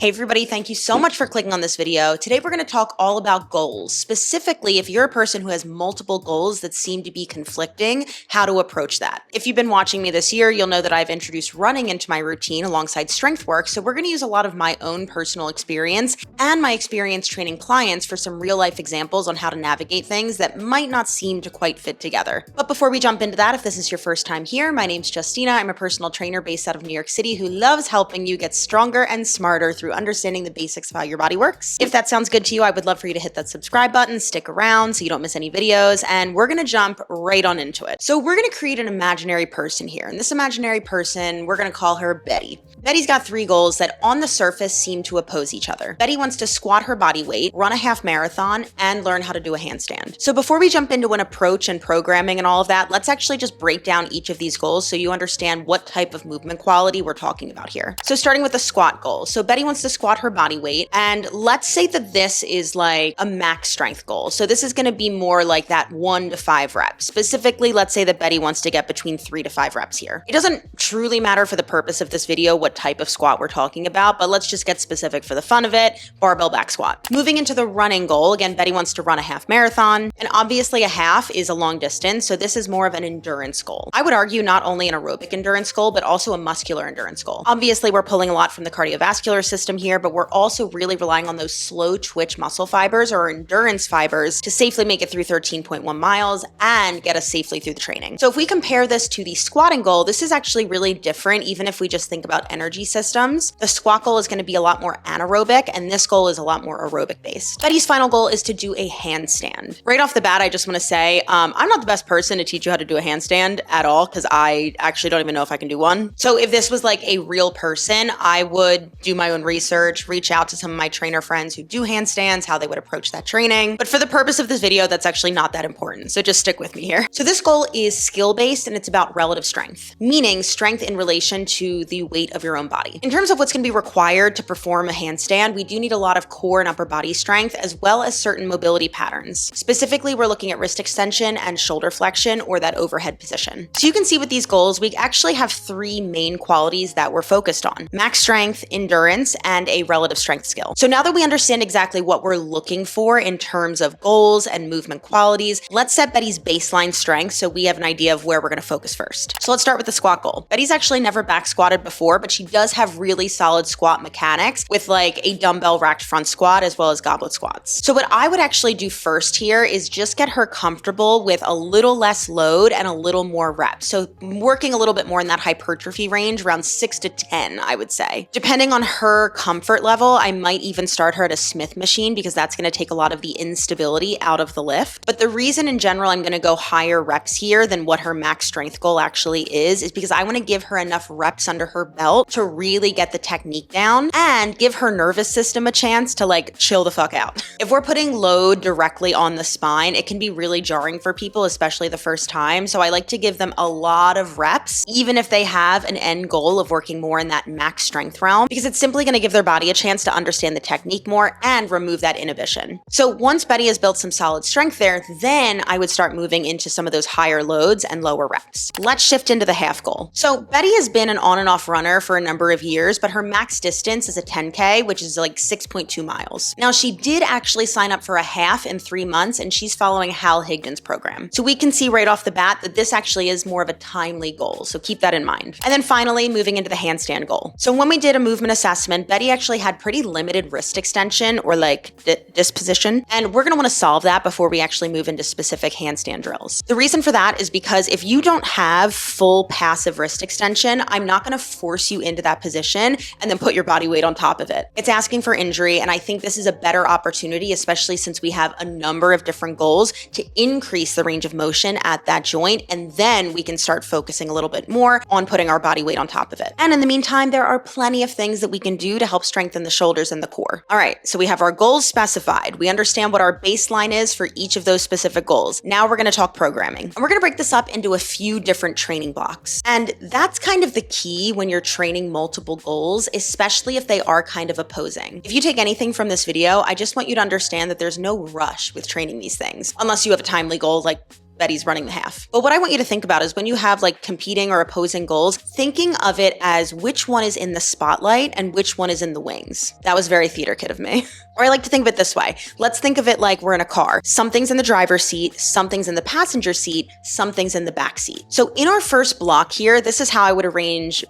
Hey everybody, thank you so much for clicking on this video. Today we're going to talk all about goals. Specifically, if you're a person who has multiple goals that seem to be conflicting, how to approach that. If you've been watching me this year, you'll know that I've introduced running into my routine alongside strength work. So we're going to use a lot of my own personal experience and my experience training clients for some real life examples on how to navigate things that might not seem to quite fit together. But before we jump into that, if this is your first time here, my name's Justina. I'm a personal trainer based out of New York City who loves helping you get stronger and smarter through understanding the basics of how your body works. If that sounds good to you, I would love for you to hit that subscribe button, stick around so you don't miss any videos, and we're gonna jump right on into it. So we're gonna create an imaginary person here, and this imaginary person, we're gonna call her Betty. Betty's got three goals that on the surface seem to oppose each other. Betty wants to squat her body weight, run a half marathon, and learn how to do a handstand. So before we jump into an approach and programming and all of that, let's actually just break down each of these goals so you understand what type of movement quality we're talking about here. So starting with the squat goal. So Betty wants to squat her body weight, and let's say that this is like a max strength goal. So this is going to be more like that 1 to 5 reps. Specifically, let's say that Betty wants to get between 3 to 5 reps here. It doesn't truly matter for the purpose of this video what type of squat we're talking about, but let's just get specific for the fun of it. Barbell back squat. Moving into the running goal, again, Betty wants to run a half marathon, and obviously a half is a long distance, so this is more of an endurance goal. I would argue not only an aerobic endurance goal, but also a muscular endurance goal. Obviously, we're pulling a lot from the cardiovascular system here, but we're also really relying on those slow twitch muscle fibers or endurance fibers to safely make it through 13.1 miles and get us safely through the training. So if we compare this to the squatting goal, this is actually really different. Even if we just think about energy systems, the squat goal is going to be a lot more anaerobic and this goal is a lot more aerobic based. Betty's final goal is to do a handstand. Right off the bat, I just want to say, I'm not the best person to teach you how to do a handstand at all because I actually don't even know if I can do one. So if this was like a real person, I would do my own research, reach out to some of my trainer friends who do handstands, how they would approach that training. But for the purpose of this video, that's actually not that important. So just stick with me here. So this goal is skill-based and it's about relative strength, meaning strength in relation to the weight of your own body. In terms of what's going to be required to perform a handstand, we do need a lot of core and upper body strength as well as certain mobility patterns. Specifically, we're looking at wrist extension and shoulder flexion or that overhead position. So you can see with these goals, we actually have 3 main qualities that we're focused on: max strength, endurance, and a relative strength skill. So now that we understand exactly what we're looking for in terms of goals and movement qualities, let's set Betty's baseline strength so we have an idea of where we're going to focus first. So let's start with the squat goal. Betty's actually never back squatted before, but she does have really solid squat mechanics with like a dumbbell racked front squat as well as goblet squats. So what I would actually do first here is just get her comfortable with a little less load and a little more reps. So working a little bit more in that hypertrophy range, around 6 to 10, I would say. Depending on her comfort level, I might even start her at a Smith machine because that's going to take a lot of the instability out of the lift. But the reason in general I'm going to go higher reps here than what her max strength goal actually is because I want to give her enough reps under her belt to really get the technique down and give her nervous system a chance to like chill the fuck out. If we're putting load directly on the spine, it can be really jarring for people, especially the first time. So I like to give them a lot of reps, even if they have an end goal of working more in that max strength realm, because it's simply going to give their body a chance to understand the technique more and remove that inhibition. So once Betty has built some solid strength there, then I would start moving into some of those higher loads and lower reps. Let's shift into the half goal. So Betty has been an on and off runner for a number of years, but her max distance is a 10K, which is like 6.2 miles. Now she did actually sign up for a half in 3 months and she's following Hal Higdon's program. So we can see right off the bat that this actually is more of a timely goal. So keep that in mind. And then finally, moving into the handstand goal. So when we did a movement assessment, Betty actually had pretty limited wrist extension or like disposition. And we're going to want to solve that before we actually move into specific handstand drills. The reason for that is because if you don't have full passive wrist extension, I'm not going to force you into that position and then put your body weight on top of it. It's asking for injury. And I think this is a better opportunity, especially since we have a number of different goals to increase the range of motion at that joint. And then we can start focusing a little bit more on putting our body weight on top of it. And in the meantime, there are plenty of things that we can do to help strengthen the shoulders and the core. All right, so we have our goals specified. We understand what our baseline is for each of those specific goals. Now we're going to talk programming. And we're going to break this up into a few different training blocks. And that's kind of the key when you're training multiple goals, especially if they are kind of opposing. If you take anything from this video, I just want you to understand that there's no rush with training these things, unless you have a timely goal like Betty's running the half. But what I want you to think about is when you have like competing or opposing goals, thinking of it as which one is in the spotlight and which one is in the wings. That was very theater kid of me. Or I like to think of it this way. Let's think of it like we're in a car. Something's in the driver's seat, something's in the passenger seat, something's in the back seat. So in our first block here, this is how I would arrange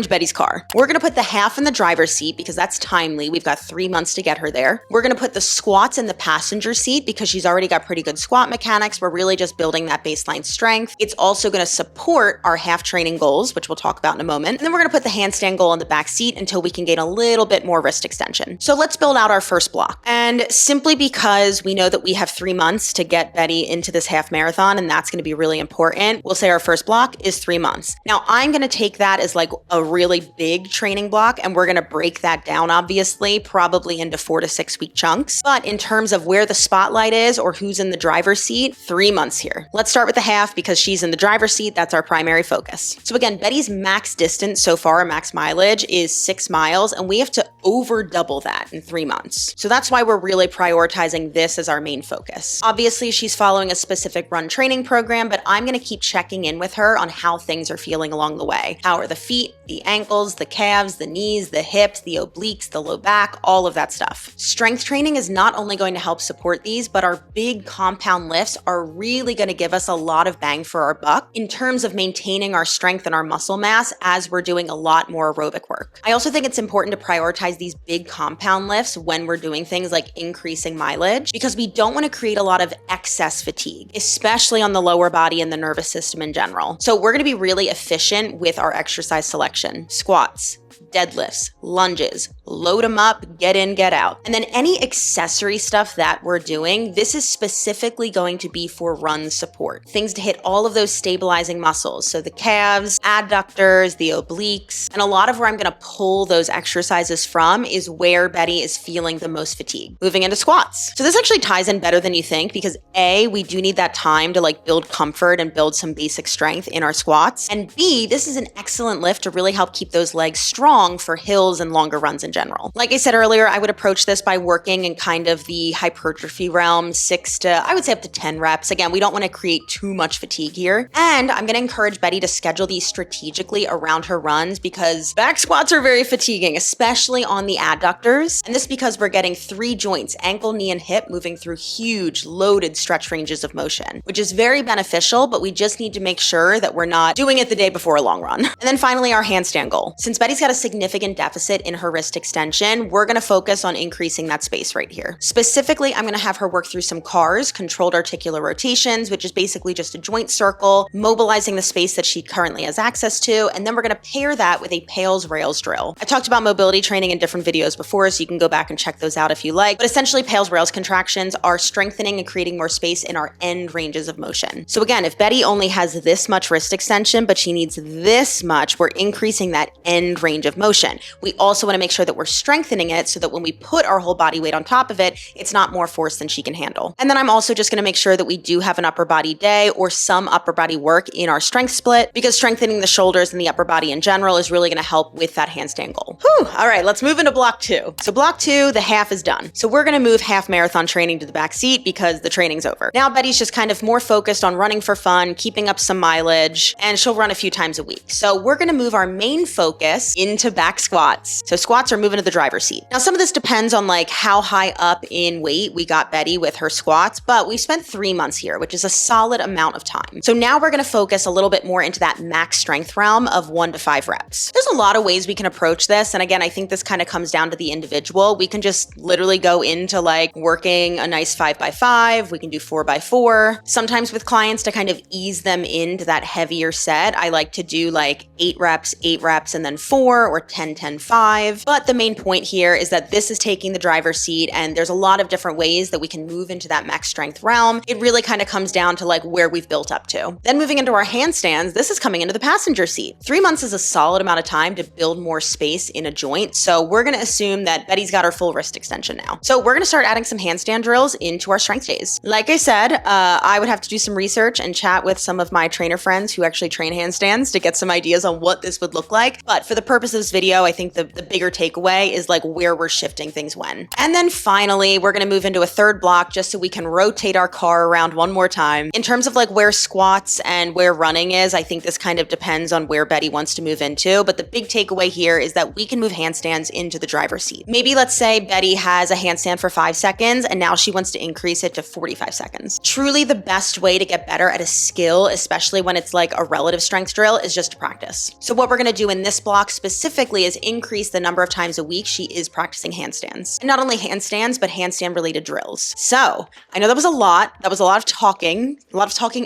Betty's car. We're gonna put the half in the driver's seat because that's timely. We've got 3 months to get her there. We're gonna put the squats in the passenger seat because she's already got pretty good squat mechanics. We're really just building that baseline strength. It's also gonna support our half training goals, which we'll talk about in a moment. And then we're gonna put the handstand goal in the back seat until we can gain a little bit more wrist extension. So let's build out our first block. And simply because we know that we have 3 months to get Betty into this half marathon, and that's gonna be really important, we'll say our first block is 3 months. Now I'm gonna take that as like a really big training block, and we're gonna break that down, obviously, probably into 4 to 6 week chunks. But in terms of where the spotlight is or who's in the driver's seat, 3 months here. Let's start with the half because she's in the driver's seat. That's our primary focus. So again, Betty's max distance so far, max mileage, is 6 miles, and we have to over double that in 3 months. So that's why we're really prioritizing this as our main focus. Obviously, she's following a specific run training program, but I'm gonna keep checking in with her on how things are feeling along the way. How are the feet, the ankles, the calves, the knees, the hips, the obliques, the low back, all of that stuff. Strength training is not only going to help support these, but our big compound lifts are really gonna give us a lot of bang for our buck in terms of maintaining our strength and our muscle mass as we're doing a lot more aerobic work. I also think it's important to prioritize these big compound lifts when we're doing things like increasing mileage, because we don't want to create a lot of excess fatigue, especially on the lower body and the nervous system in general. So we're going to be really efficient with our exercise selection. Squats, deadlifts, lunges, load them up, get in, get out. And then any accessory stuff that we're doing, this is specifically going to be for run support. Things to hit all of those stabilizing muscles. So the calves, adductors, the obliques, and a lot of where I'm gonna pull those exercises from is where Betty is feeling the most fatigue. Moving into squats. So this actually ties in better than you think because A, we do need that time to like build comfort and build some basic strength in our squats. And B, this is an excellent lift to really help keep those legs strong for hills and longer runs in general. Like I said earlier, I would approach this by working in kind of the hypertrophy realm, 6 to, I would say up to 10 reps. Again, we don't want to create too much fatigue here. And I'm going to encourage Betty to schedule these strategically around her runs because back squats are very fatiguing, especially on the adductors. And this is because we're getting 3 joints, ankle, knee, and hip, moving through huge loaded stretch ranges of motion, which is very beneficial, but we just need to make sure that we're not doing it the day before a long run. And then finally, our handstand goal. Since Betty's got a significant deficit in her wrist extension, we're going to focus on increasing that space right here. Specifically, I'm going to have her work through some CARs, controlled articular rotations, which is basically just a joint circle, mobilizing the space that she currently has access to, and then we're going to pair that with a PALS rails drill. I talked about mobility training in different videos before, so you can go back and check those out if you like, but essentially PALS rails contractions are strengthening and creating more space in our end ranges of motion. So again, if Betty only has this much wrist extension, but she needs this much, we're increasing that end range of motion. We also want to make sure that we're strengthening it so that when we put our whole body weight on top of it, it's not more force than she can handle. And then I'm also just going to make sure that we do have an upper body day or some upper body work in our strength split, because strengthening the shoulders and the upper body in general is really going to help with that handstand goal. Whew. All right, let's move into block 2. So block 2, the half is done. So we're going to move half marathon training to the back seat because the training's over. Now Betty's just kind of more focused on running for fun, keeping up some mileage, and she'll run a few times a week. So we're going to move our main focus into back squats. So squats are moving to the driver's seat. Now some of this depends on like how high up in weight we got Betty with her squats, but we spent 3 months here, which is a solid amount of time. So now we're going to focus a little bit more into that max strength realm of 1 to 5 reps. There's a lot of ways we can approach this. And again, I think this kind of comes down to the individual. We can just literally go into like working a nice 5x5. We can do 4x4. Sometimes with clients to kind of ease them into that heavier set, I like to do like 8 reps, and then 4 or 10, 10, 5. But the main point here is that this is taking the driver's seat and there's a lot of different ways that we can move into that max strength realm. It really kind of comes down to like where we've built up to. Then moving into our handstands, this is coming into the passenger seat. 3 months is a solid amount of time to build more space in a joint. So we're going to assume that Betty's got her full wrist extension now. So we're going to start adding some handstand drills into our strength days. Like I said, I would have to do some research and chat with some of my trainer friends who actually train handstands to get some ideas on what this would look like. But for the purpose of this video, I think the bigger takeaway takeaway is like where we're shifting things when. And then finally, we're gonna move into a third block just so we can rotate our car around one more time. In terms of like where squats and where running is, I think this kind of depends on where Betty wants to move into, but the big takeaway here is that we can move handstands into the driver's seat. Maybe let's say Betty has a handstand for 5 seconds and now she wants to increase it to 45 seconds. Truly the best way to get better at a skill, especially when it's like a relative strength drill, is just to practice. So what we're gonna do in this block specifically is increase the number of times a week she is practicing handstands. And not only handstands, but handstand related drills. So I know that was a lot. That was a lot of talking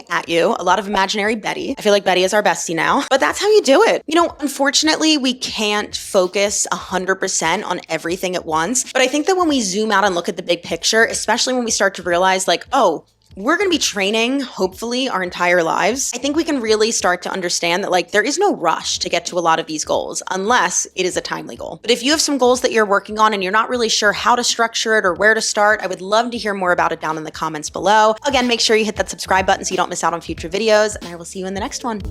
at you, a lot of imaginary Betty. I feel like Betty is our bestie now, but that's how you do it. You know, unfortunately, we can't focus 100% on everything at once, but I think that when we zoom out and look at the big picture, especially when we start to realize like, oh, we're going to be training, hopefully, our entire lives. I think we can really start to understand that like there is no rush to get to a lot of these goals unless it is a timely goal. But if you have some goals that you're working on and you're not really sure how to structure it or where to start, I would love to hear more about it down in the comments below. Again, make sure you hit that subscribe button so you don't miss out on future videos, and I will see you in the next one.